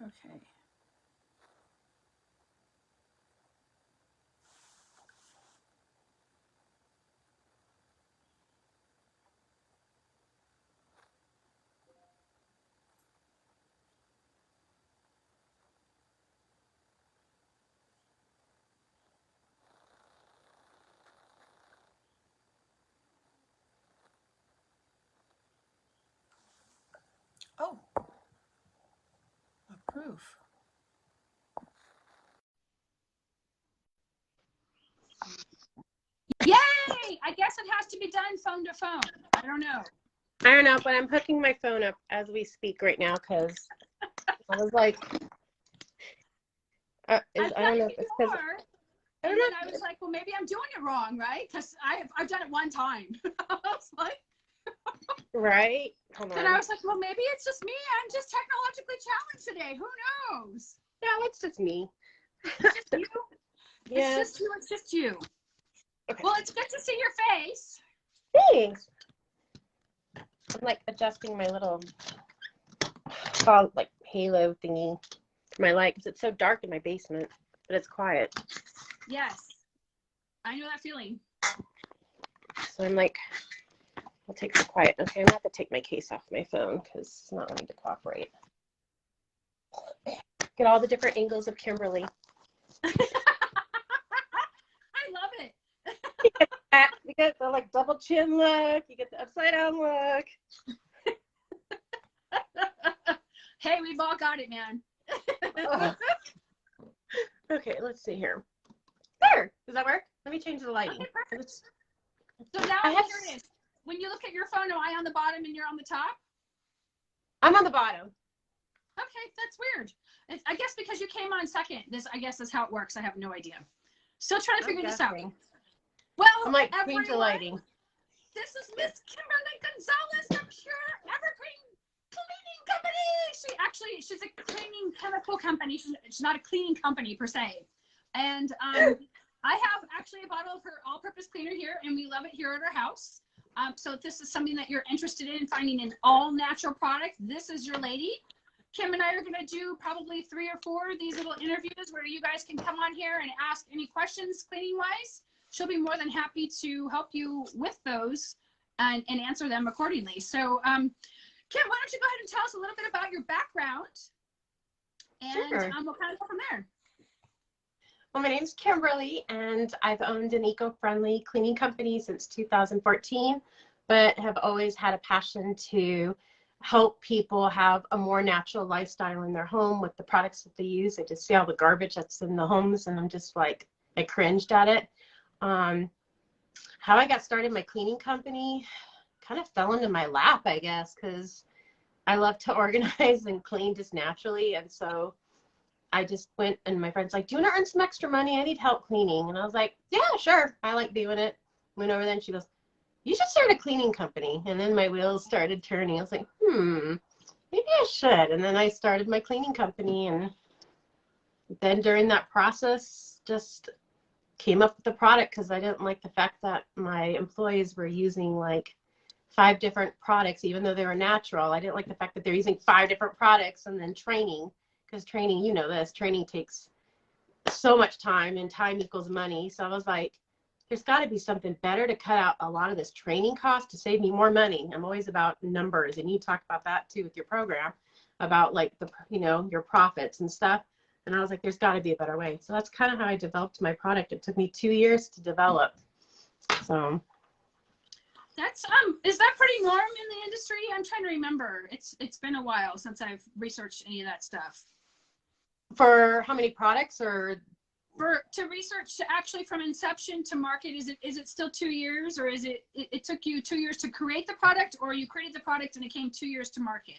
Okay. Oh, approve. Yay! I guess it has to be done phone to phone. I don't know. I don't know, but I'm hooking my phone up as we speak right now because I was like, I don't know if it's because and then I was like, well, maybe I'm doing it wrong, right? Because I've done it one time. I was like, right. Hold on. And I was like, well, maybe it's just me. I'm just technologically challenged today. Who knows? No, it's just me. It's just you. Yeah. It's just you. It's just you. Okay. Well, it's good to see your face. Thanks. I'm like adjusting my little like halo thingy for my light because it's so dark in my basement, but it's quiet. Yes, I know that feeling. So I'm like, I'll take the quiet. Okay, I'm gonna have to take my case off my phone because it's not wanting to cooperate. Get all the different angles of Kimberly. I love it. You get the like double chin look. You get the upside down look. Hey, we've all got it, man. Okay, let's see here. There. Does that work? Let me change the lighting. Okay, so now I'm curious. When you look at your phone, am I on the bottom and you're on the top? I'm on the bottom. Okay, that's weird. I guess because you came on second. I guess is how it works. I have no idea. Still trying to figure this out. Well, I'm like, change the lighting. This is Miss Kimberly Gonzales from Pur Evergreen Cleaning Company. She's a cleaning chemical company. She's not a cleaning company per se. And I have actually a bottle of her all-purpose cleaner here, and we love it here at our house. So if this is something that you're interested in finding an all-natural product, this is your lady. Kim and I are going to do probably 3 or 4 of these little interviews where you guys can come on here and ask any questions cleaning-wise. She'll be more than happy to help you with those and answer them accordingly. So, Kim, why don't you go ahead and tell us a little bit about your background, and Sure. We'll kind of go from there. Well, my name's Kimberly, and I've owned an eco-friendly cleaning company since 2014, but have always had a passion to help people have a more natural lifestyle in their home with the products that they use. I just see all the garbage that's in the homes, and I'm just like, I cringed at it. How I got started my cleaning company kind of fell into my lap, I guess, because I love to organize and clean just naturally, and so I just went, and my friend's like, do you want to earn some extra money? I need help cleaning. And I was like, yeah, sure. I like doing it. Went over there, and she goes, you should start a cleaning company. And then my wheels started turning. I was like, maybe I should. And then I started my cleaning company. And then during that process, just came up with the product because I didn't like the fact that my employees were using like 5 different products, even though they were natural. I didn't like the fact that they're using 5 different products and then training. Because training, you know this, training takes so much time, and time equals money. So I was like, there's got to be something better to cut out a lot of this training cost to save me more money. I'm always about numbers, and you talk about that too with your program, about like the, your profits and stuff. And I was like, there's got to be a better way. So that's kind of how I developed my product. It took me 2 years to develop. So that's is that pretty norm in the industry? I'm trying to remember. It's been a while since I've researched any of that stuff. For how many products, or to research to actually from inception to market, is it still 2 years, or is it took you 2 years to create the product, or you created the product and it came 2 years to market?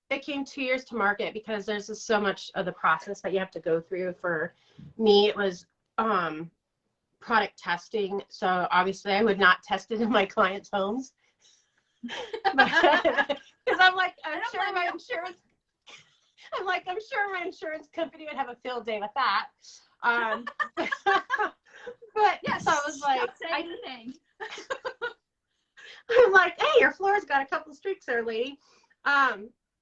It came 2 years to market because there's just so much of the process that you have to go through. For me, it was product testing. So obviously I would not test it in my clients' homes. Because I'm sure my insurance company would have a field day with that. But yes, so I was like, anything. I'm like, hey, your floor's got a couple streaks there, lady.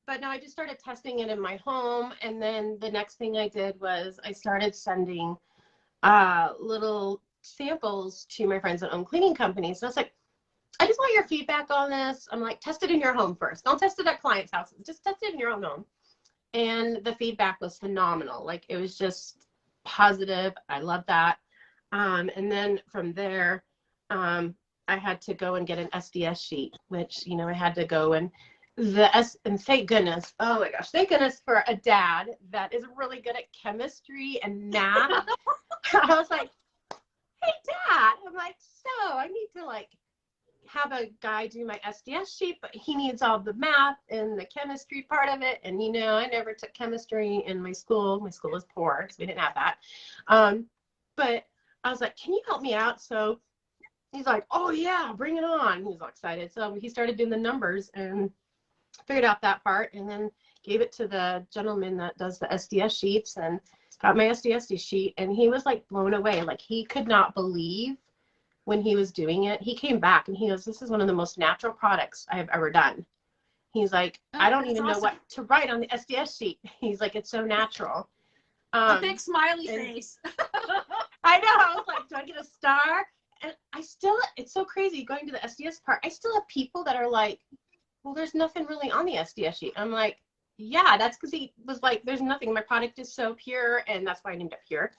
but no, I just started testing it in my home. And then the next thing I did was I started sending little samples to my friends that own cleaning companies. So I was like, I just want your feedback on this. I'm like, test it in your home first. Don't test it at clients' houses. Just test it in your own home. And the feedback was phenomenal. Like, it was just positive. I love that. And then from there, I had to go and get an SDS sheet, which, you know, I had to go and and thank goodness, oh my gosh, thank goodness for a dad that is really good at chemistry and math. I was like, hey, Dad. I'm like, so I need to like have a guy do my SDS sheet, but he needs all the math and the chemistry part of it. And, you know, I never took chemistry in my school. My school was poor, so we didn't have that. But I was like, can you help me out? So he's like, oh, yeah, bring it on. He's all excited. So he started doing the numbers and figured out that part, and then gave it to the gentleman that does the SDS sheets and got my SDS sheet. And he was like blown away. Like, he could not believe when he was doing it. He came back and he goes, this is one of the most natural products I have ever done. He's like, I don't even know what to write on the SDS sheet. He's like, it's so natural. A big smiley face. I know. I was like, do I get a star? And I still, it's so crazy going to the SDS part. I still have people that are like, well, there's nothing really on the SDS sheet. I'm like, yeah, that's because he was like, there's nothing. My product is so pure. And that's why I named it Pure.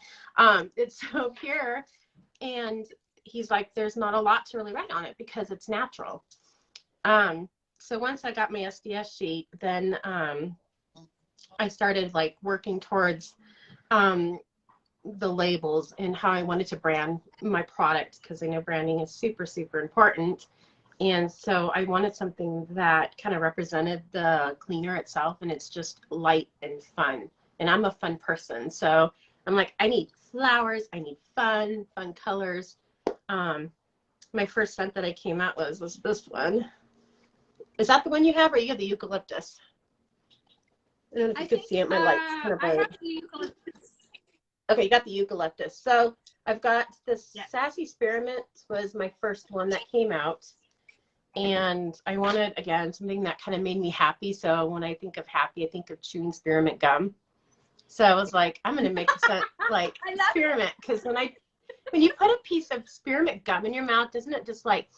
It's so pure. And he's like, there's not a lot to really write on it because it's natural. So once I got my SDS sheet, then I started like working towards the labels and how I wanted to brand my product, because I know branding is super, super important. And so I wanted something that kind of represented the cleaner itself, and it's just light and fun. And I'm a fun person. So I'm like, I need flowers, I need fun colors. My first scent that I came out was this one. Is that the one you have, or you have the eucalyptus? I don't know if you could see it. My light's kind of bright. I have the eucalyptus. Okay, you got the eucalyptus. So I've got this Sassy Spearmint was my first one that came out. And I wanted, again, something that kind of made me happy. So when I think of happy, I think of chewing spearmint gum. So I was like, I'm going to make a scent like spearmint. Because when you put a piece of spearmint gum in your mouth, doesn't it just like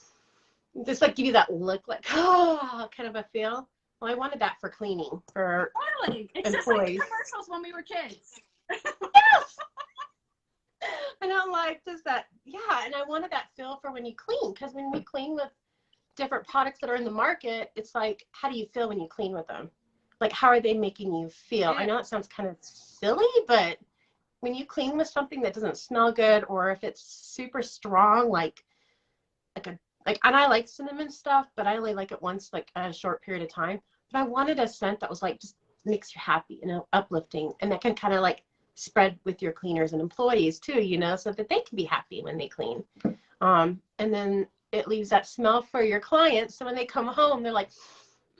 give you that look like, oh, kind of a feel? Well, I wanted that for cleaning, for totally. It's employees. just like commercials when we were kids. Yes. And I'm like, does that, yeah. And I wanted that feel for when you clean, because when we clean with different products that are in the market, it's like, how do you feel when you clean with them? Like, how are they making you feel? I know it sounds kind of silly, but when you clean with something that doesn't smell good, or if it's super strong, and I like cinnamon stuff, but I only like it once, like a short period of time. But I wanted a scent that was like, just makes you happy, you know, uplifting, and that can kind of like spread with your cleaners and employees too, you know, so that they can be happy when they clean. And then it leaves that smell for your clients. So when they come home, they're like,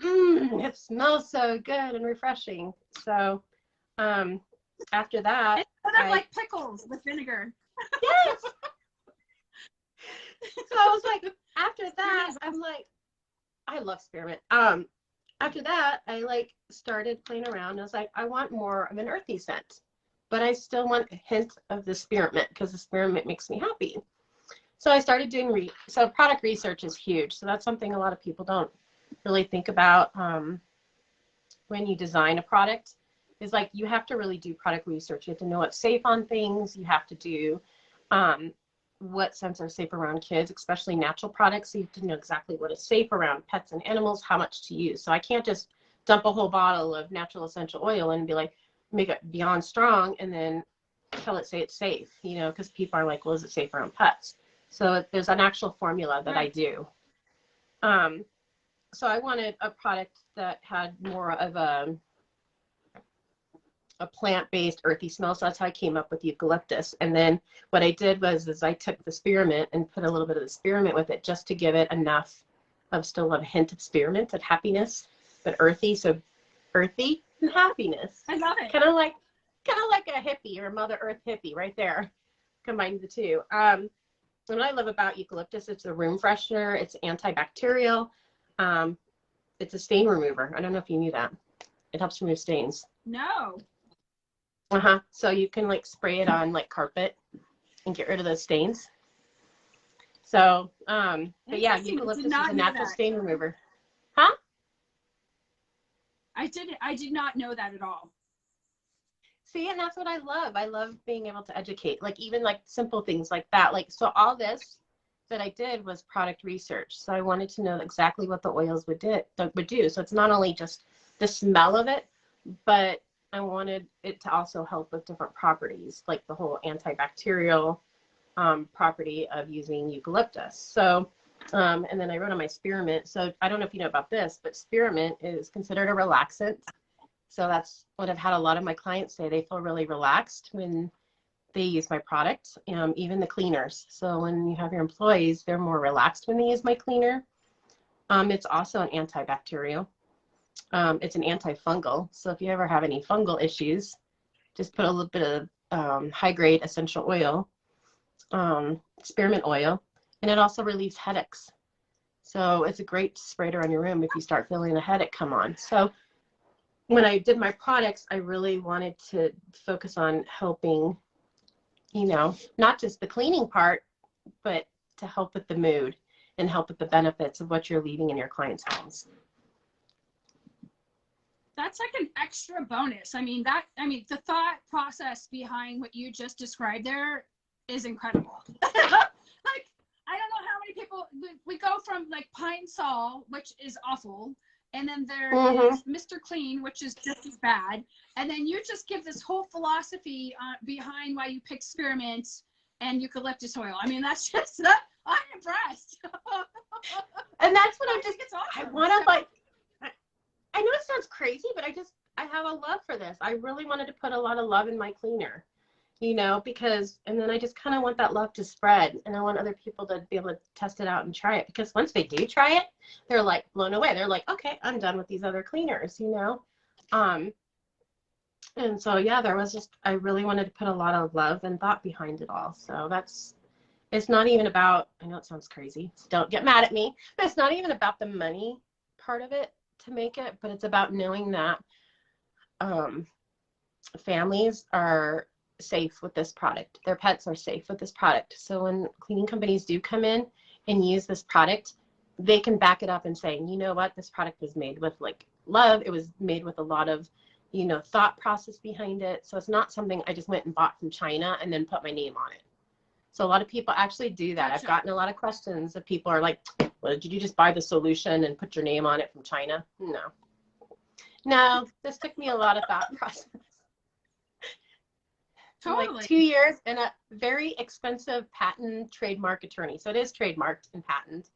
it smells so good and refreshing. So after that, it's kind of like pickles with vinegar. Yes. So I was like, after that, I'm like, I love spearmint. After that, I like started playing around. I was like, I want more of an earthy scent, but I still want a hint of the spearmint, because the spearmint makes me happy. So I started doing so product research is huge. So that's something a lot of people don't really think about when you design a product. Is like, you have to really do product research. You have to know what's safe on things. You have to do what scents are safe around kids, especially natural products. So you have to know exactly what is safe around pets and animals, how much to use. So I can't just dump a whole bottle of natural essential oil and be like, make it beyond strong and then say it's safe, you know, because people are like, well, is it safe around pets? So there's an actual formula that I do. So I wanted a product that had more of a plant-based earthy smell. So that's how I came up with eucalyptus. And then what I did was I took the spearmint and put a little bit of the spearmint with it, just to give it enough of still a hint of spearmint and happiness, but earthy. So earthy and happiness. I love it. Kind of like a hippie, or a Mother Earth hippie right there. Combine the two. What I love about eucalyptus, it's a room freshener. It's antibacterial. It's a stain remover. I don't know if you knew that. It helps remove stains. No. So you can like spray it on like carpet and get rid of those stains. So, but yeah, eucalyptus is a natural stain remover. Huh? I did not know that at all. See, and that's what I love. I love being able to educate, like even like simple things like that. Like, so all this that I did was product research. So I wanted to know exactly what the oils would do. So it's not only just the smell of it, but I wanted it to also help with different properties, like the whole antibacterial property of using eucalyptus. So, and then I wrote on my spearmint. So I don't know if you know about this, but spearmint is considered a relaxant. So that's what I've had a lot of my clients say. They feel really relaxed when they use my product, even the cleaners. So when you have your employees, they're more relaxed when they use my cleaner. It's also an antibacterial. It's an antifungal. So if you ever have any fungal issues, just put a little bit of high-grade essential oil, spearmint oil, and it also relieves headaches. So it's a great spray around your room if you start feeling a headache come on. So when I did my products, I really wanted to focus on helping, not just the cleaning part, but to help with the mood and help with the benefits of what you're leaving in your clients' homes. That's like an extra bonus. I mean, the thought process behind what you just described there is incredible. Like, I don't know how many people, we go from like Pine Sol, which is awful, and then there is Mr. Clean, which is just as bad. And then you just give this whole philosophy behind why you pick spearmint and eucalyptus oil. I mean, that's just, I'm impressed. And that's what awesome. I want to like, I know it sounds crazy, but I have a love for this. I really wanted to put a lot of love in my cleaner, because, and then I just kind of want that love to spread, and I want other people to be able to test it out and try it, because once they do try it, they're like blown away. They're like, okay, I'm done with these other cleaners, and so, yeah, I really wanted to put a lot of love and thought behind it all. So it's not even about, I know it sounds crazy, so don't get mad at me, but it's not even about the money part of it to make it, but it's about knowing that families are safe with this product. Their pets are safe with this product. So when cleaning companies do come in and use this product, they can back it up and say, you know what, this product was made with like love. It was made with a lot of, thought process behind it. So it's not something I just went and bought from China and then put my name on it. So a lot of people actually do that. Gotcha. I've gotten a lot of questions of people are like, well, did you just buy the solution and put your name on it from China? No, this took me a lot of thought process. Totally. Like 2 years and a very expensive patent trademark attorney. So it is trademarked and patent.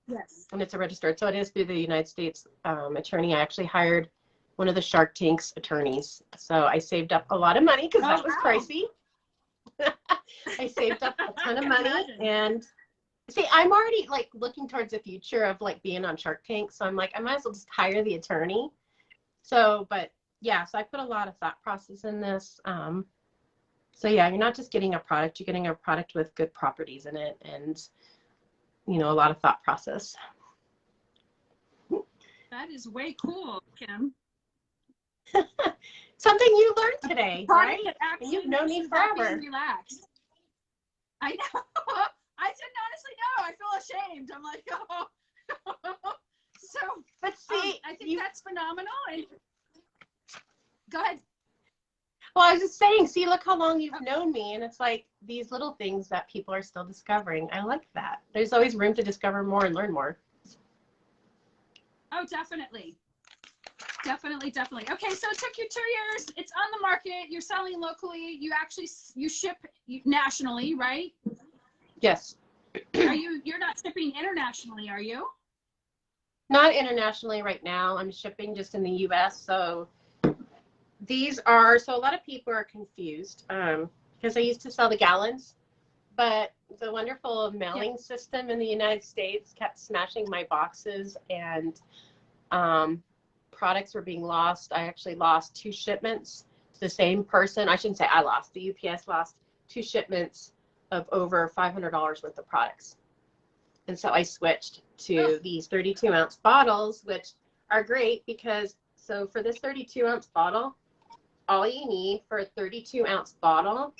Yes. And it's a registered. So it is through the United States attorney. I actually hired one of the Shark Tank's attorneys. So I saved up a lot of money because that was pricey. I saved up a ton of money. And see, I'm already like looking towards the future of like being on Shark Tank. So I'm like, I might as well just hire the attorney. So, but yeah, so I put a lot of thought process in this. So yeah, you're not just getting a product, you're getting a product with good properties in it and, a lot of thought process. That is way cool, Kim. Something you learned today, right? And you've known me forever. Relaxed. I know. I didn't honestly know. I feel ashamed. I'm like, oh. So, but see, I think that's phenomenal. And go ahead. Well, I was just saying, see, look how long you've known me, and it's like these little things that people are still discovering. I like that. There's always room to discover more and learn more. Oh, definitely. Definitely. Okay, so it took you 2 years. It's on the market. You're selling locally. You ship nationally, right? Yes. You're not shipping internationally, are you? Not internationally right now. I'm shipping just in the U.S. So so a lot of people are confused because I used to sell the gallons, but the wonderful mailing system in the United States kept smashing my boxes, and products were being lost. I actually lost 2 shipments to the same person. I shouldn't say I lost. The UPS lost 2 shipments of over $500 worth of products. And so I switched to these 32-ounce bottles, which are great because So for this 32-ounce bottle, all you need for a 32-ounce bottle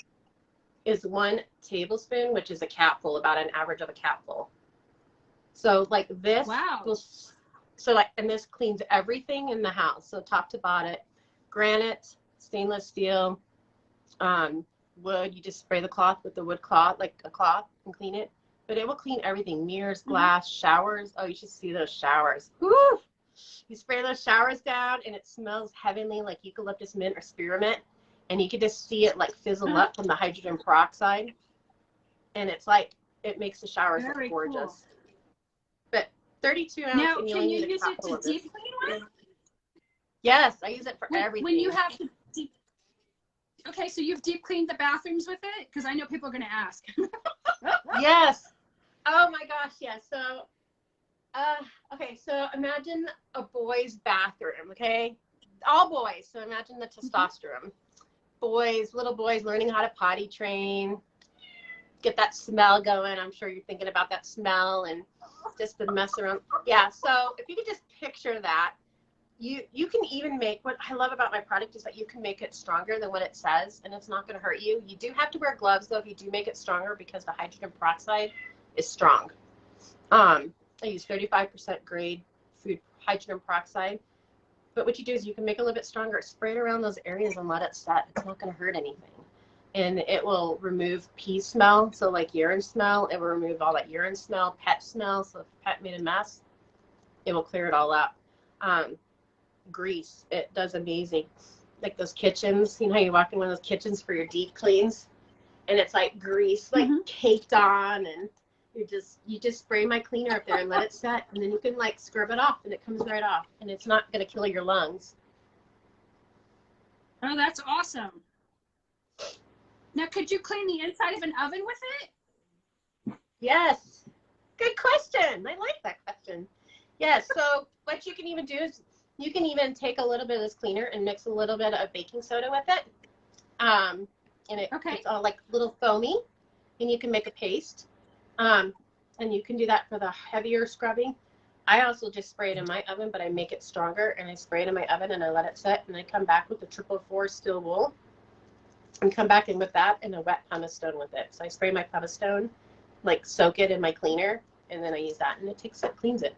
is 1 tablespoon, which is a capful, about an average of a capful. So like this, Wow. And this cleans everything in the house. So top to bottom, granite, stainless steel, wood. You just spray the cloth with the wood cloth, like a cloth, and clean it. But it will clean everything: mirrors, glass, showers. Oh, you should see those showers. Woo! You spray those showers down, and it smells heavenly, like eucalyptus mint or spearmint. And you can just see it like fizzle up from the hydrogen peroxide. And it's like, it makes the showers look gorgeous. Cool. But 32 ounce. Now, and you can you use it to deep clean one? Yes, I use it for everything. When you have to deep. Okay, so you've deep cleaned the bathrooms with it? Because I know people are going to ask. Yes. Oh my gosh, yes. So, okay, so imagine a boy's bathroom, okay? All boys, so imagine the testosterone. Boys, little boys learning how to potty train, get that smell going. I'm sure you're thinking about that smell and just the mess around. Yeah, so if you could just picture that, you can even make, what I love about my product is that you can make it stronger than what it says, and it's not going to hurt you. You do have to wear gloves, though, if you do make it stronger, because the hydrogen peroxide is strong. I use 35% grade food hydrogen peroxide. But what you do is you can make it a little bit stronger, spray it around those areas and let it set. It's not going to hurt anything. And it will remove pee smell, so like urine smell. It will remove all that urine smell, pet smell. So if pet made a mess, it will clear it all up. Grease, it does amazing. Like those kitchens, you know how you walk in one of those kitchens for your deep cleans, and it's like grease, like caked on, and you just spray my cleaner up there and let it set, and then you can like scrub it off, and it comes right off, and it's not going to kill your lungs. Oh, that's awesome. Now, could you clean the inside of an oven with it? Yes. Good question. I like that question. Yes. So what you can even do is you can even take a little bit of this cleaner and mix a little bit of baking soda with it. And it's all like little foamy, and you can make a paste. And you can do that for the heavier scrubbing. I also just spray it in my oven, but I make it stronger, and I spray it in my oven and I let it set, and I come back with the 444 steel wool and come back in with that and a wet pumice stone with it. So I spray my pumice stone, like soak it in my cleaner, and then I use that, and it cleans it.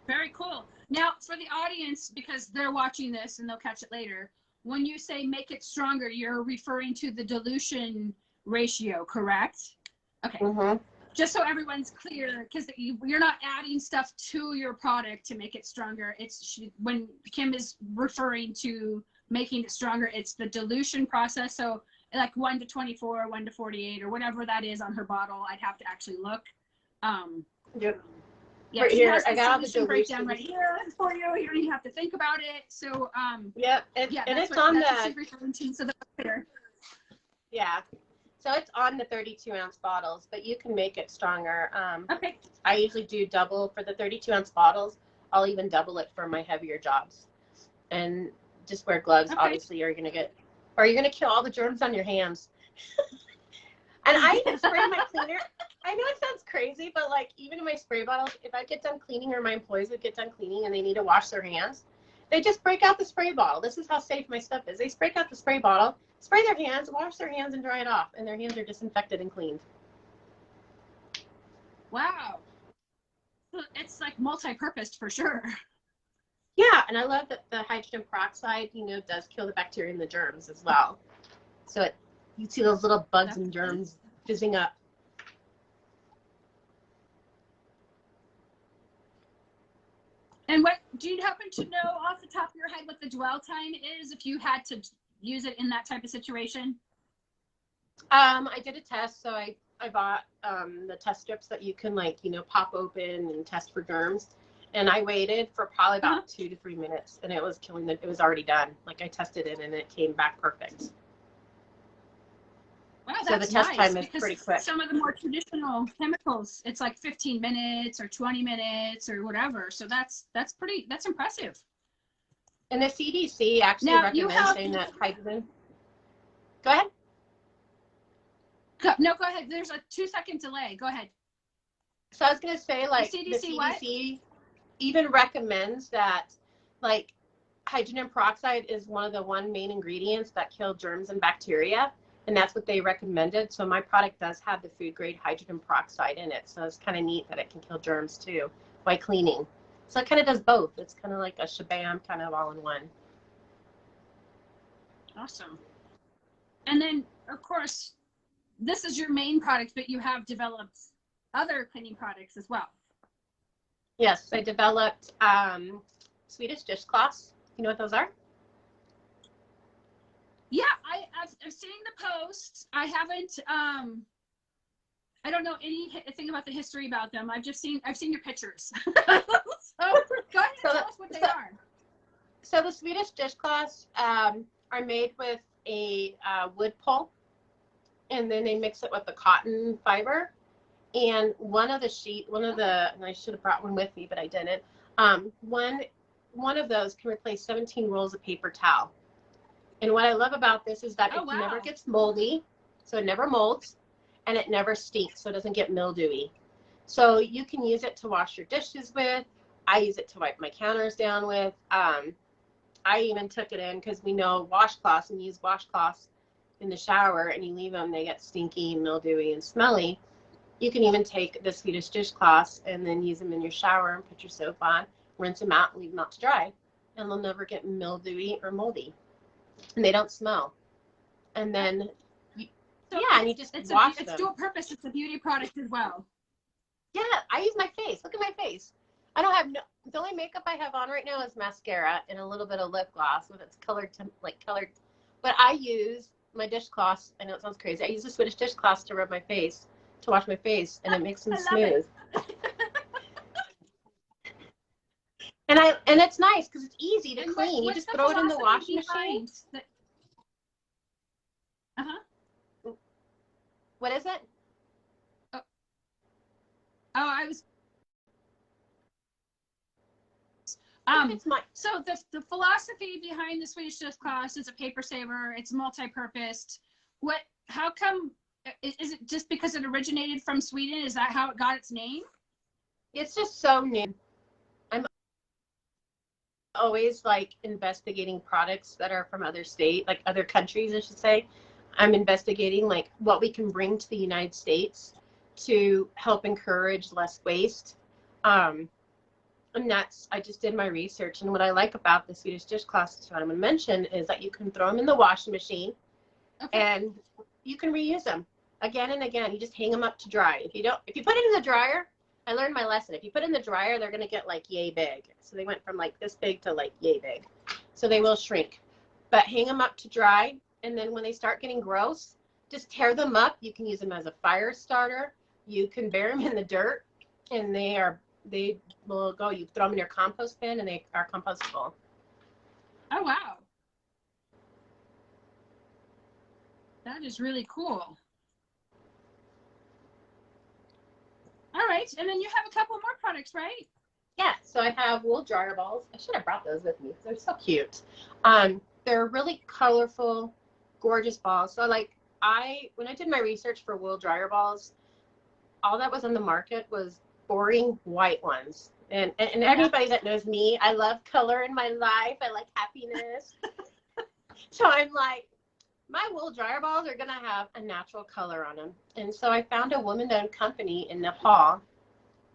Very cool. Now, for the audience, because they're watching this and they'll catch it later, when you say make it stronger, you're referring to the dilution ratio, correct? Okay. Just so everyone's clear, because you're not adding stuff to your product to make it stronger. When Kim is referring to making it stronger, it's the dilution process. So like 1 to 24, 1 to 48, or whatever that is on her bottle. I'd have to actually look. Yep. Yeah, right here, I got the solution breakdown right here for you. You don't even have to think about it. So, yep, and it's on the. So that's clear. Yeah, so it's on the 32-ounce bottles, but you can make it stronger. Okay. I usually do double for the 32-ounce bottles. I'll even double it for my heavier jobs, and just wear gloves. Okay. Obviously, or you're gonna kill all the germs on your hands. And I even spray my cleaner. I know it sounds crazy, but like even in my spray bottles, if I get done cleaning or my employees would get done cleaning and they need to wash their hands, they just break out the spray bottle. This is how safe my stuff is. They break out the spray bottle, spray their hands, wash their hands, and dry it off, and their hands are disinfected and cleaned. Wow. It's like multi-purposed for sure. Yeah, and I love that the hydrogen peroxide, does kill the bacteria and the germs as well. So you see those little bugs and germs fizzing up. And what do you happen to know off the top of your head what the dwell time is if you had to use it in that type of situation? I did a test, so I bought the test strips that you can pop open and test for germs, and I waited for probably about 2 to 3 minutes, and it was it was already done. Like I tested it and it came back perfect. Wow, so the test time is pretty quick. Some of the more traditional chemicals, it's like 15 minutes or 20 minutes or whatever. So that's impressive. And the CDC actually recommends saying that hydrogen. Go ahead. Go ahead. There's a 2-second delay. Go ahead. So I was going to say, like, the CDC even recommends that like hydrogen peroxide is one of the main ingredients that kill germs and bacteria, and that's what they recommended. So my product does have the food grade hydrogen peroxide in it. So it's kind of neat that it can kill germs too by cleaning. So it kind of does both. It's kind of like a shabam, kind of all in one. Awesome. And then, of course, this is your main product, but you have developed other cleaning products as well. Yes, I developed Swedish dishcloths. You know what those are? Yeah, I've seen the posts. I haven't. I don't know anything about the history about them. I've seen your pictures. So go ahead and tell us what they are. So the Swedish dishcloths are made with a wood pulp, and then they mix it with the cotton fiber. And and I should have brought one with me, but I didn't. One of those can replace 17 rolls of paper towel. And what I love about this is that it never gets moldy, so it never molds, and it never stinks, so it doesn't get mildewy. So you can use it to wash your dishes with. I use it to wipe my counters down with. I even took it in because we know washcloths, and you use washcloths in the shower and you leave them, they get stinky, mildewy, and smelly. You can even take the Swedish dishcloths and then use them in your shower and put your soap on, rinse them out, and leave them out to dry, and they'll never get mildewy or moldy, and they don't smell. And then, and you just wash them. It's dual purpose. It's a beauty product as well. Yeah, I use my face. Look at my face. I don't have the only makeup I have on right now is mascara and a little bit of lip gloss with its colored. But I use my dishcloths. I know it sounds crazy. I use the Swedish dishcloths to rub my face, to wash my face, and it makes them smooth. And it's nice because it's easy to clean. You just throw it in the washing machine. What is it? I was. So the philosophy behind the Swedish dishcloths is a paper saver. It's multi-purposed. How come? Is it just because it originated from Sweden? Is that how it got its name? It's just so new. I'm always like investigating products that are from other other countries, I should say. I'm investigating like what we can bring to the United States to help encourage less waste. And I just did my research, and what I like about the Swedish dishcloths, what I'm going to mention, is that you can throw them in the washing machine, and you can reuse them again and again. You just hang them up to dry. If you put it in the dryer, I learned my lesson. If you put it in the dryer, they're going to get like yay big. So they went from like this big to like yay big. So they will shrink. But hang them up to dry, and then when they start getting gross, just tear them up. You can use them as a fire starter. You can bury them in the dirt, and they will go. You throw them in your compost bin, and they are compostable. Oh, wow. That is really cool. All right. And then you have a couple more products, right? Yeah. So I have wool dryer balls. I should have brought those with me. They're so cute. They're really colorful, gorgeous balls. So when I did my research for wool dryer balls, all that was on the market was boring white ones. And everybody that knows me, I love color in my life. I like happiness. So I'm like, my wool dryer balls are going to have a natural color on them. And so I found a woman-owned company in Nepal,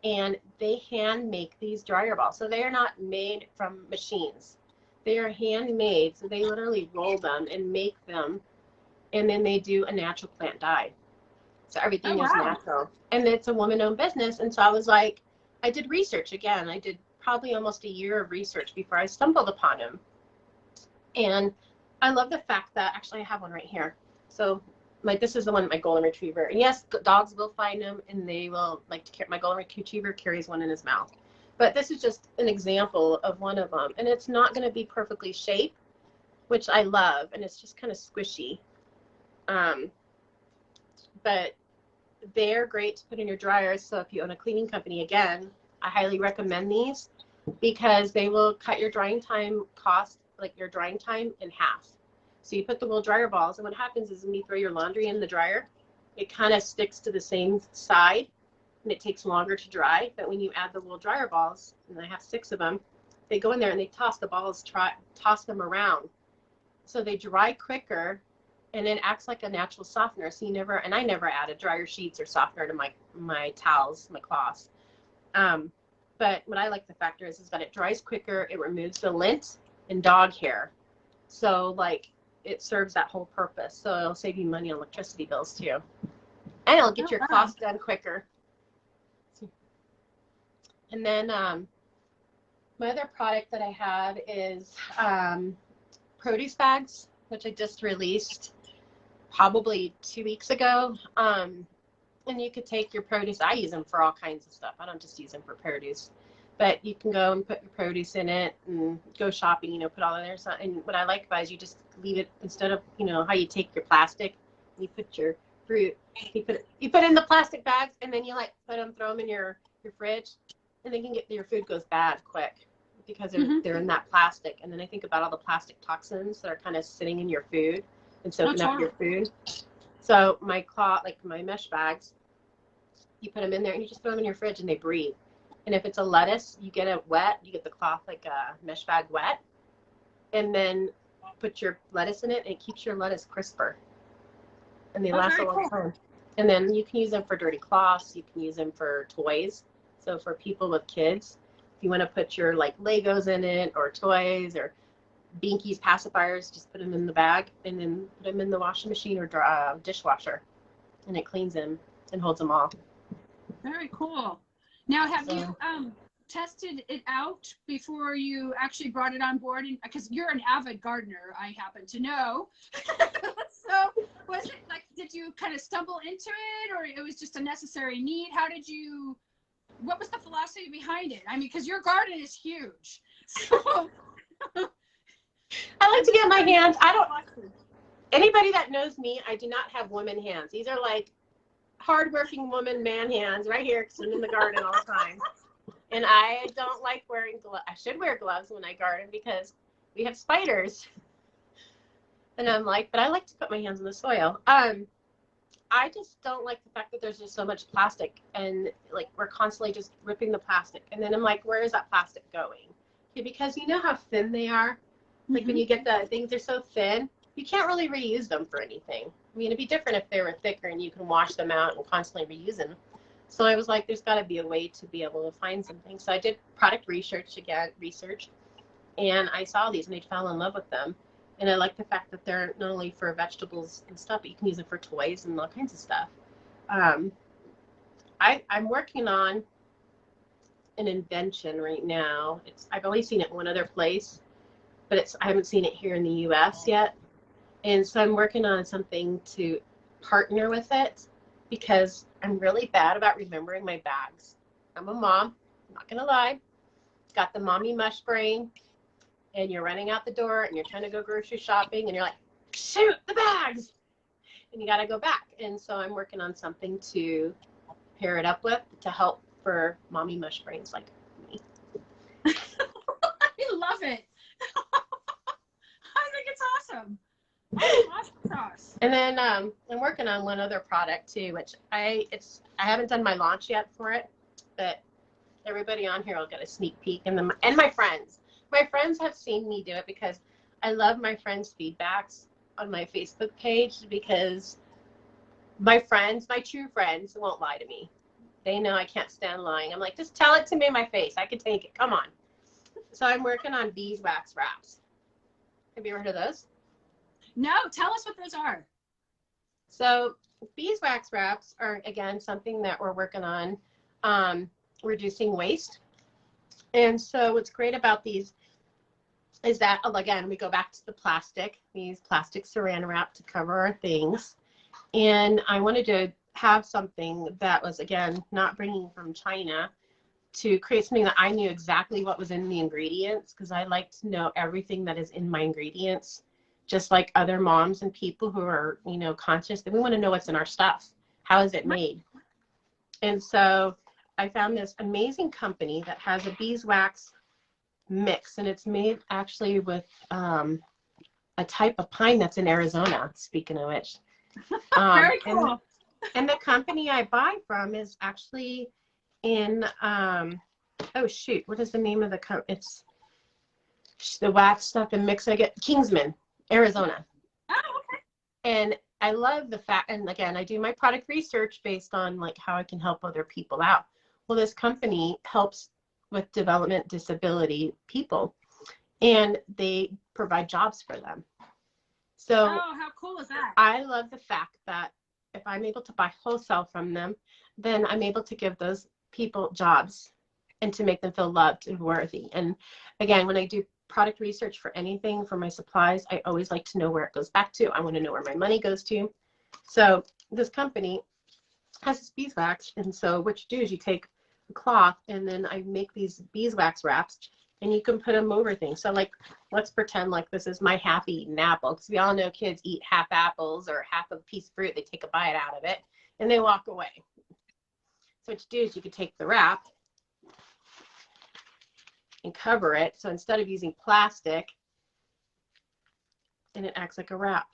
and they hand make these dryer balls. So they are not made from machines. They are handmade. So they literally roll them and make them, and then they do a natural plant dye. So everything is natural. And it's a woman-owned business. And so I was like, I did research again. I did probably almost a year of research before I stumbled upon them. And I love the fact that, actually I have one right here. So this is the one, my golden retriever. And yes, dogs will find them, and they will my golden retriever carries one in his mouth. But this is just an example of one of them. And it's not going to be perfectly shaped, which I love. And it's just kind of squishy. But they're great to put in your dryers. So if you own a cleaning company, again, I highly recommend these because they will cut your drying time your drying time in half. So you put the wool dryer balls, and what happens is when you throw your laundry in the dryer, it kind of sticks to the same side, and it takes longer to dry. But when you add the wool dryer balls, and I have 6 of them, they go in there and they toss the balls, toss them around. So they dry quicker, and it acts like a natural softener. So I never added dryer sheets or softener to my towels, my cloths. But what I like the factor is that it dries quicker, it removes the lint and dog hair. So like it serves that whole purpose. So it'll save you money on electricity bills too. And it'll get your cloths done quicker. And then my other product that I have is produce bags, which I just released probably 2 weeks ago. And you could take your produce. I use them for all kinds of stuff. I don't just use them for produce. But you can go and put your produce in it and go shopping, you know, put all in there. And what I like about it is you just leave it, instead of, you know, how you take your plastic, you put your fruit, you put it in the plastic bags, and then you like throw them in your fridge, and they can your food goes bad quick because they're in that plastic. And then I think about all the plastic toxins that are kind of sitting in your food and soaking up your food. So my mesh bags, you put them in there and you just throw them in your fridge and they breathe. And if it's a lettuce, you get it wet, you get the cloth like a mesh bag wet, and then put your lettuce in it, and it keeps your lettuce crisper. And they last a long time. And then you can use them for dirty cloths, you can use them for toys. So for people with kids, if you want to put your like Legos in it, or toys, or Binkies, pacifiers, just put them in the bag and then put them in the washing machine or dishwasher, and it cleans them and holds them all. Very cool. Now, have you tested it out before you actually brought it on board? Because you're an avid gardener, I happen to know. So was it like, did you kind of stumble into it, or it was just a necessary need? What was the philosophy behind it? I mean, because your garden is huge. So I like to get my hands. Anybody that knows me, I do not have woman hands. These are like hardworking woman man hands right here, because I'm in the garden all the time. And I don't like wearing gloves. I should wear gloves when I garden because we have spiders. And I'm like, but I like to put my hands in the soil. I just don't like the fact that there's just so much plastic, and like we're constantly just ripping the plastic. And then I'm like, where is that plastic going? Okay, because you know how thin they are. Like when you get the things, they're so thin, you can't really reuse them for anything. I mean, it'd be different if they were thicker and you can wash them out and constantly reuse them. So I was like, there's got to be a way to be able to find something. So I did product research, and I saw these and I fell in love with them. And I like the fact that they're not only for vegetables and stuff, but you can use them for toys and all kinds of stuff. I'm working on an invention right now. I've only seen it one other place, but I haven't seen it here in the U.S. yet. And so I'm working on something to partner with it, because I'm really bad about remembering my bags. I'm a mom, I'm not gonna lie. Got the mommy mush brain, and you're running out the door and you're trying to go grocery shopping and you're like, shoot, the bags! And you gotta go back. And so I'm working on something to pair it up with to help for mommy mush brains like me. I love it. I think it's awesome. Awesome sauce. And then I'm working on one other product too, which I haven't done my launch yet for it, but everybody on here will get a sneak peek, and my friends. My friends have seen me do it, because I love my friends' feedbacks on my Facebook page, because my true friends won't lie to me. They know I can't stand lying. I'm like, just tell it to me in my face. I can take it. Come on. So I'm working on Beeswax Wraps. Have you ever heard of those? No, tell us what those are. So Beeswax Wraps are, again, something that we're working on, reducing waste. And so what's great about these is that, again, we go back to the plastic. We use plastic saran wrap to cover our things. And I wanted to have something that was, again, not bringing from China, to create something that I knew exactly what was in the ingredients, because I like to know everything that is in my ingredients. Just like other moms and people who are, you know, conscious, that we want to know what's in our stuff. How is it made? And so I found this amazing company that has a beeswax mix, and it's made actually with a type of pine that's in Arizona, speaking of which. Very cool. And the company I buy from is actually in, oh shoot, what is the name of the company? the wax stuff and mix it. I get Kingsman, Arizona. Oh, okay. And I love the fact, and again, I do my product research based on like how I can help other people out. Well, this company helps with development disability people, and they provide jobs for them. So how cool is that? I love the fact that if I'm able to buy wholesale from them, then I'm able to give those people jobs and to make them feel loved and worthy. And again, when I do product research for anything, for my supplies, I always like to know where it goes back to. I want to know where my money goes to. So this company has this beeswax, and so what you do is you take a cloth, and then I make these beeswax wraps, and you can put them over things. So like, let's pretend like this is my half-eaten apple, because we all know kids eat half apples or half a piece of fruit. They take a bite out of it, and they walk away. So what you do is you can take the wrap and cover it. So instead of using plastic, and it acts like a wrap.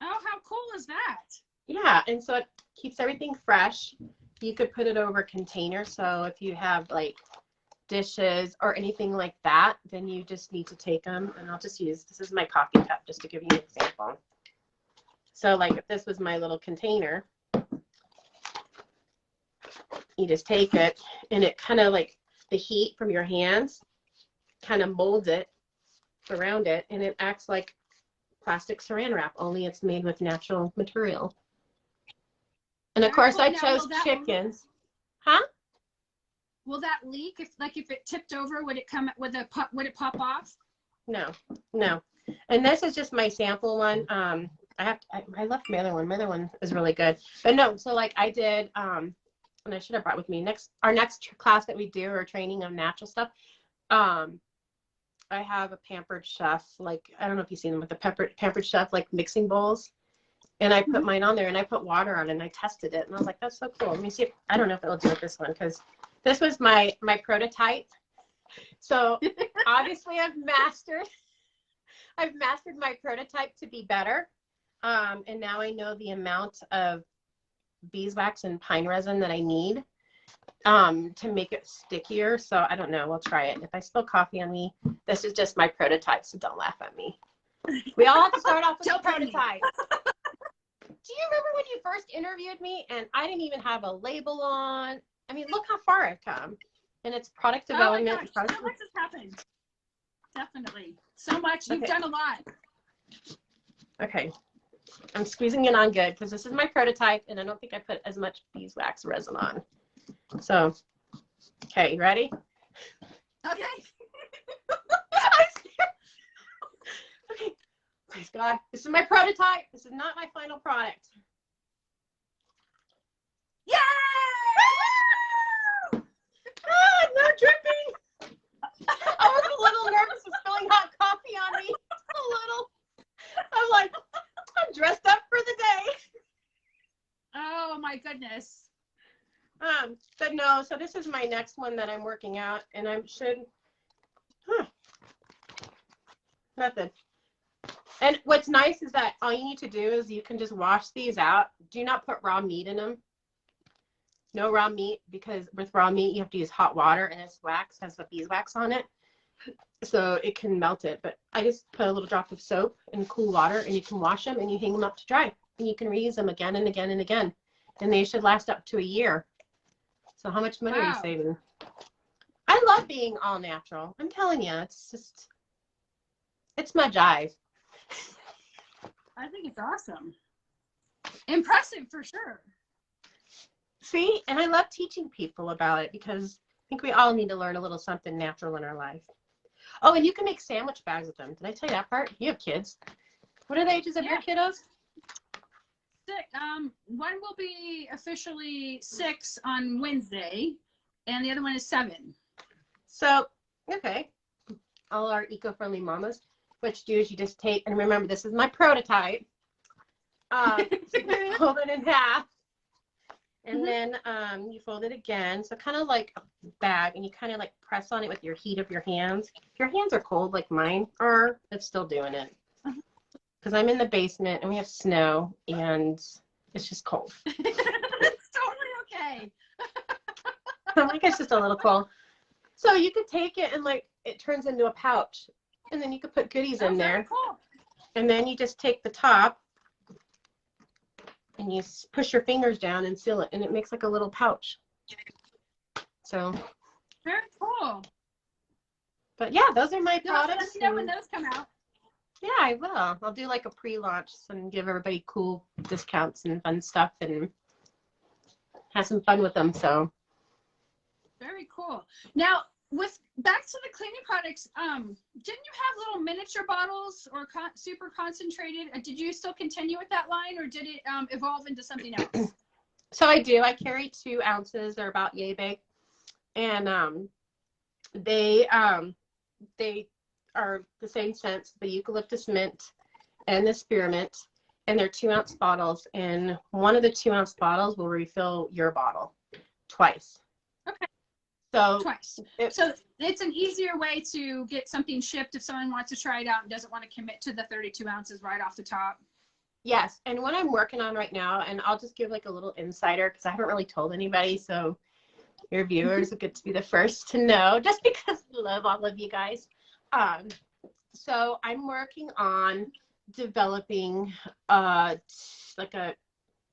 Oh, how cool is that? Yeah, and so it keeps everything fresh. You could put it over a container. So if you have like dishes or anything like that, then you just need to take them. And I'll just use, this is my coffee cup just to give you an example. So like if this was my little container, you just take it, and it kind of like the heat from your hands kind of molds it around it, and it acts like plastic saran wrap, only it's made with natural material. And of course I chose chickens. Huh? Will that leak if it tipped over? Would it come with a pop? Would it pop off? No. And this is just my sample one. I left my other one. My other one is really good. But no, so like I did, and I should have brought with me our next class that we do, or training on natural stuff. I have a Pampered Chef, like, I don't know if you've seen them with the Pampered Chef, like mixing bowls. And I put mine on there, and I put water on it, and I tested it, and I was like, that's so cool. Let me see I don't know if it'll do with this one, because this was my prototype. So obviously I've mastered my prototype to be better. And now I know the amount of beeswax and pine resin that I need to make it stickier. So I don't know, we'll try it. If I spill coffee on me, this is just my prototype, so don't laugh at me. We all have to start off with a prototype. Do you remember when you first interviewed me and I didn't even have a label on? I mean, look how far I've come. And it's product development. Oh my gosh, so much has happened. Definitely. So much. You've done a lot. Okay. I'm squeezing it on good because this is my prototype, and I don't think I put as much beeswax resin on. So, okay, you ready? Okay. Okay. Please God, this is my prototype. This is not my final product. Yay! Ah, no dripping. I was a little nervous with spilling hot coffee on me. A little. I'm like, I'm dressed up for the day. Oh my goodness. But no, so this is my next one that I'm working out, and I should, nothing. And what's nice is that all you need to do is you can just wash these out. Do not put raw meat in them. No raw meat, because with raw meat you have to use hot water, and this wax has the beeswax on it, so it can melt it. But I just put a little drop of soap in cool water, and you can wash them and you hang them up to dry, and you can reuse them again and again and again, and they should last up to a year. So how much money are you saving? I love being all natural. I'm telling you, it's my jive. I think it's awesome. Impressive for sure. See, and I love teaching people about it because I think we all need to learn a little something natural in our life. Oh, and you can make sandwich bags with them. Did I tell you that part? You have kids. What are the ages of your kiddos? 6. One will be officially 6 on Wednesday, and the other one is 7. So, okay. All our eco-friendly mamas, what you do is you just take, and remember, this is my prototype. So you fold it in half, and then you fold it again. So kind of like a bag, and you kind of like press on it with your heat of your hands. If your hands are cold like mine are, it's still doing it. Because I'm in the basement and we have snow and it's just cold. It's totally okay. I think it's just a little cold. So you could take it and like it turns into a pouch, and then you could put goodies in there. Cool. And then you just take the top and you push your fingers down and seal it, and it makes like a little pouch. So very cool. But yeah, those are my products. Let me know when those come out. Yeah, I will. I'll do like a pre-launch and give everybody cool discounts and fun stuff and have some fun with them. So very cool. Now, with back to the cleaning products, didn't you have little miniature bottles or super concentrated? Did you still continue with that line, or did it evolve into something else? So I do. I carry 2 ounces. They're about yay big, and they are the same scents: the eucalyptus mint and the spearmint, and they're 2-ounce bottles. And one of the 2-ounce bottles will refill your bottle twice. Okay. So twice. So it's an easier way to get something shipped if someone wants to try it out and doesn't want to commit to the 32 ounces right off the top. Yes. And what I'm working on right now, and I'll just give like a little insider because I haven't really told anybody. So your viewers will get to be the first to know, just because I love all of you guys. So I'm working on developing like a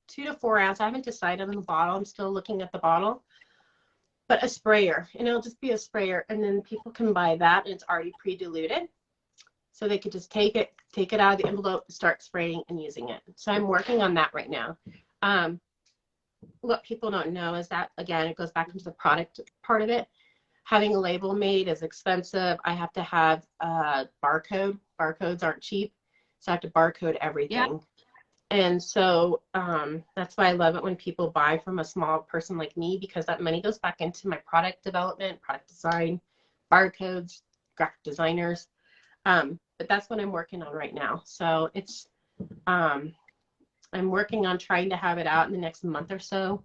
2 to 4 ounce. I haven't decided on the bottle. I'm still looking at the bottle. But a sprayer, and it'll just be a sprayer, and then people can buy that, and it's already pre-diluted, so they could just take it out of the envelope, start spraying and using it. So I'm working on that right now. What people don't know is that, again, it goes back into the product part of it. Having a label made is expensive. I have to have a barcode. Barcodes aren't cheap, so I have to barcode everything. Yeah. And so that's why I love it when people buy from a small person like me, because that money goes back into my product development, product design, barcodes, graphic designers. But that's what I'm working on right now. So it's, I'm working on trying to have it out in the next month or so.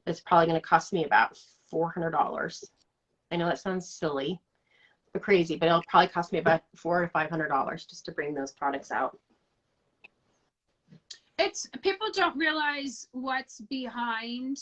It's probably going to cost me about $400. I know that sounds silly or crazy, but it'll probably cost me about $400 or $500 just to bring those products out. People don't realize what's behind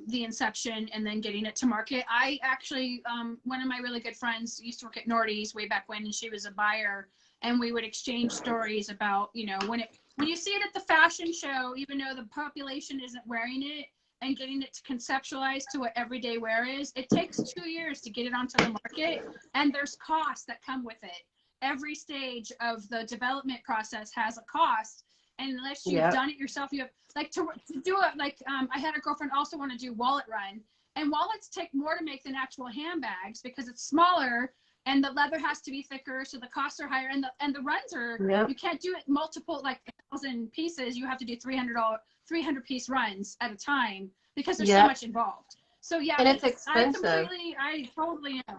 the inception and then getting it to market. I actually, one of my really good friends used to work at Nordy's way back when, and she was a buyer, and we would exchange stories about, you know, when you see it at the fashion show, even though the population isn't wearing it, and getting it to conceptualize to what everyday wear is, it takes 2 years to get it onto the market, and there's costs that come with it. Every stage of the development process has a cost. And unless you've done it yourself, you have like to do it. Like I had a girlfriend also want to do wallet run, and wallets take more to make than actual handbags because it's smaller and the leather has to be thicker, so the costs are higher. And the runs are you can't do it multiple like 1,000 pieces. You have to do 300 piece runs at a time because there's so much involved. So yeah, and it's expensive. I totally know.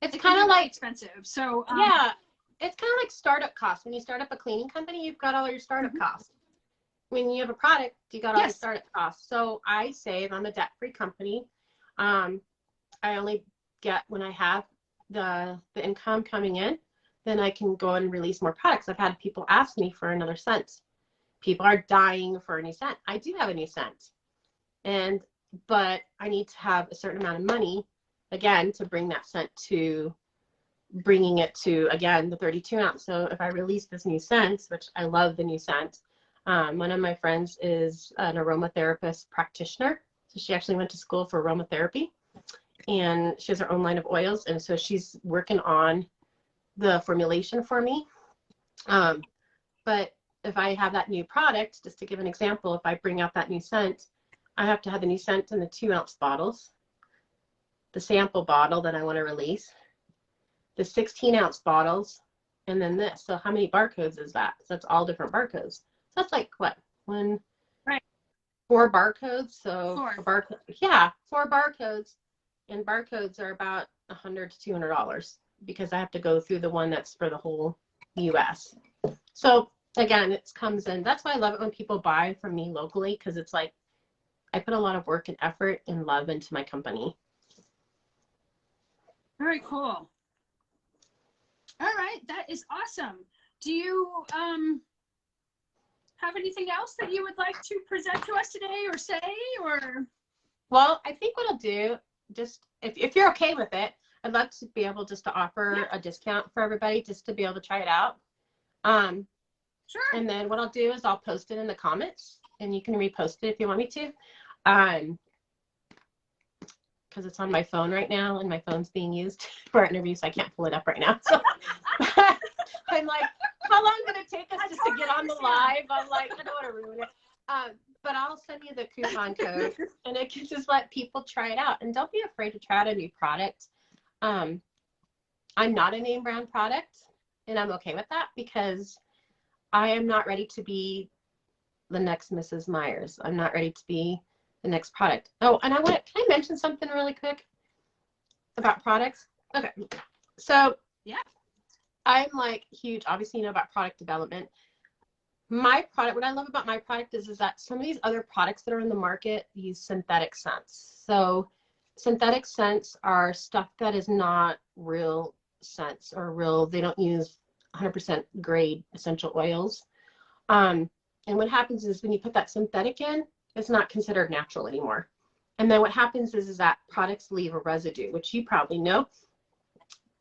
It's kind of like expensive. So yeah. It's kind of like startup costs. When you start up a cleaning company, you've got all your startup costs. When you have a product, you got all your startup costs. So I save. I'm a debt-free company. I only get when I have the income coming in, then I can go and release more products. I've had people ask me for another scent. People are dying for a new scent. I do have a new scent, but I need to have a certain amount of money, again, to bring that scent to. Bringing it to, again, the 32 ounce. So if I release this new scent, which I love the new scent, one of my friends is an aromatherapist practitioner. So she actually went to school for aromatherapy, and she has her own line of oils. And so she's working on the formulation for me. But if I have that new product, just to give an example, if I bring out that new scent, I have to have the new scent in the 2 ounce bottles, the sample bottle that I want to release, the 16 ounce bottles, and then this. So how many barcodes is that? So that's all different barcodes. So that's like what? 4 barcodes. So 4 barcodes, and barcodes are about $100 to $200 because I have to go through the one that's for the whole US. So again, it comes in. That's why I love it when people buy from me locally, because it's like I put a lot of work and effort and love into my company. Very cool. All right, that is awesome. Do you have anything else that you would like to present to us today or say, or? Well, I think what I'll do, just if you're okay with it, I'd love to be able just to offer a discount for everybody just to be able to try it out. Sure. And then what I'll do is I'll post it in the comments, and you can repost it if you want me to. Because it's on my phone right now, and my phone's being used for an interview, so I can't pull it up right now. So I'm like, how long did it take us just to get on the live? I'm like, I don't want to ruin it. But I'll send you the coupon code, and it can just let people try it out. And don't be afraid to try out a new product. I'm not a name brand product, and I'm okay with that because I am not ready to be the next Mrs. Myers. I'm not ready to be the next product. Oh, and can I mention something really quick about products? Okay. So yeah, I'm like huge, obviously, you know about product development. My product, what I love about my product is that some of these other products that are in the market use synthetic scents. So synthetic scents are stuff that is not real scents or real, they don't use 100% grade essential oils. And what happens is when you put that synthetic in, it's not considered natural anymore. And then what happens is that products leave a residue, which you probably know.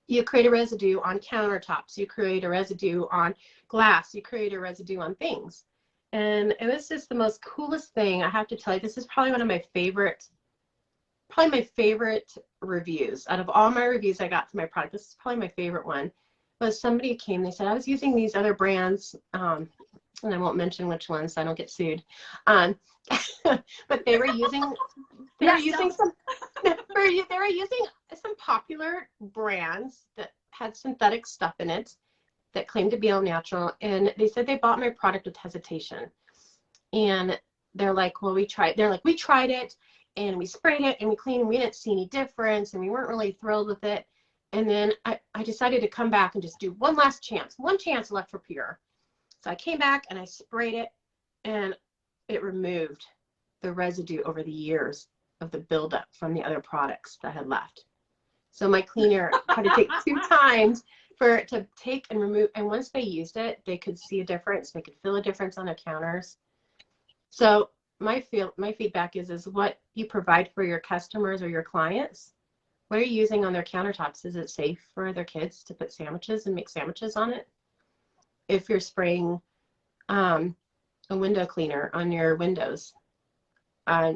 You create a residue on countertops, you create a residue on glass, you create a residue on things. And it was just the most coolest thing. I have to tell you, this is probably one of my favorite reviews. Out of all my reviews I got for my product, this is probably my favorite one. Was somebody came, they said, I was using these other brands, and I won't mention which ones so I don't get sued. But they were using some popular brands that had synthetic stuff in it that claimed to be all natural, and they said they bought my product with hesitation. And they're like, well, we tried it, and we sprayed it, and we cleaned, and we didn't see any difference, and we weren't really thrilled with it. And then I decided to come back and just do one chance left for Pur. So I came back and I sprayed it, and it removed the residue over the years of the buildup from the other products that had left. So my cleaner had to take 2 times for it to take and remove. And once they used it, they could see a difference. They could feel a difference on their counters. So my feedback is what you provide for your customers or your clients. What are you using on their countertops? Is it safe for their kids to put sandwiches and make sandwiches on it? If you're spraying a window cleaner on your windows,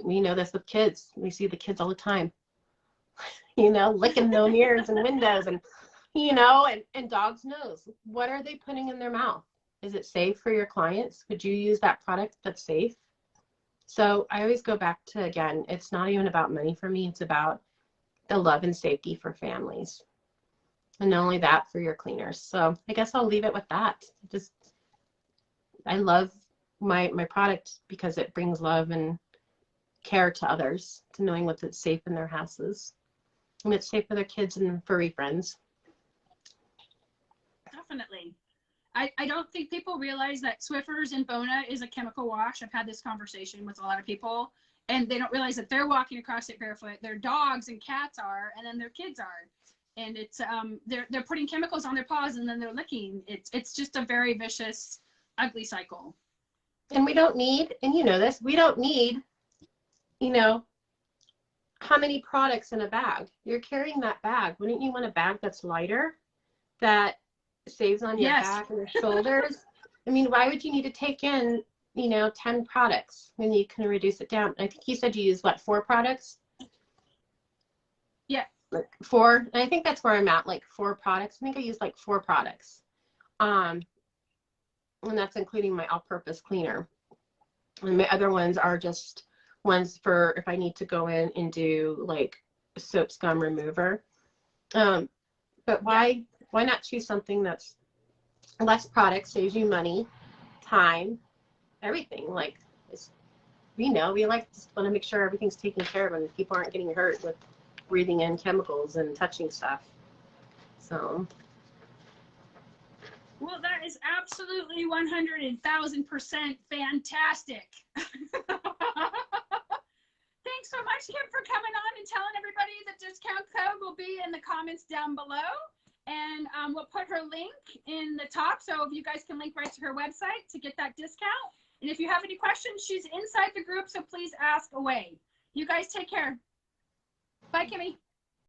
we know this with kids. We see the kids all the time, licking their mirrors and windows, and and dogs' nose. What are they putting in their mouth? Is it safe for your clients? Would you use that product that's safe? So I always go back to, again, it's not even about money for me. It's about the love and safety for families. And not only that, for your cleaners. So I guess I'll leave it with that. I love my product because it brings love and care to others, to knowing what's safe in their houses. And it's safe for their kids and furry friends. Definitely. I don't think people realize that Swiffer's and Bona is a chemical wash. I've had this conversation with a lot of people, and they don't realize that they're walking across it barefoot. Their dogs and cats are, and then their kids are. And it's they're putting chemicals on their paws, and then they're licking. It's just a very vicious, ugly cycle. And we don't need, and this, we don't need, how many products in a bag? You're carrying that bag. Wouldn't you want a bag that's lighter, that saves on your back and your shoulders? I mean, why would you need to take in, 10 products when you can reduce it down? I think you said you use, 4 products? Yeah. 4. And I think that's where I'm at, 4 products. I think I use 4 products. And that's including my all-purpose cleaner. And my other ones are just ones for if I need to go in and do soap scum remover. But why not choose something that's less product, saves you money, time, everything? We want to make sure everything's taken care of and people aren't getting hurt with breathing in chemicals and touching stuff. So. Well, that is absolutely 100,000% fantastic. Thanks so much, Kim, for coming on and telling everybody the discount code will be in the comments down below. And we'll put her link in the top, so if you guys can link right to her website to get that discount. And if you have any questions, she's inside the group, so please ask away. You guys take care. Bye, Kimmy.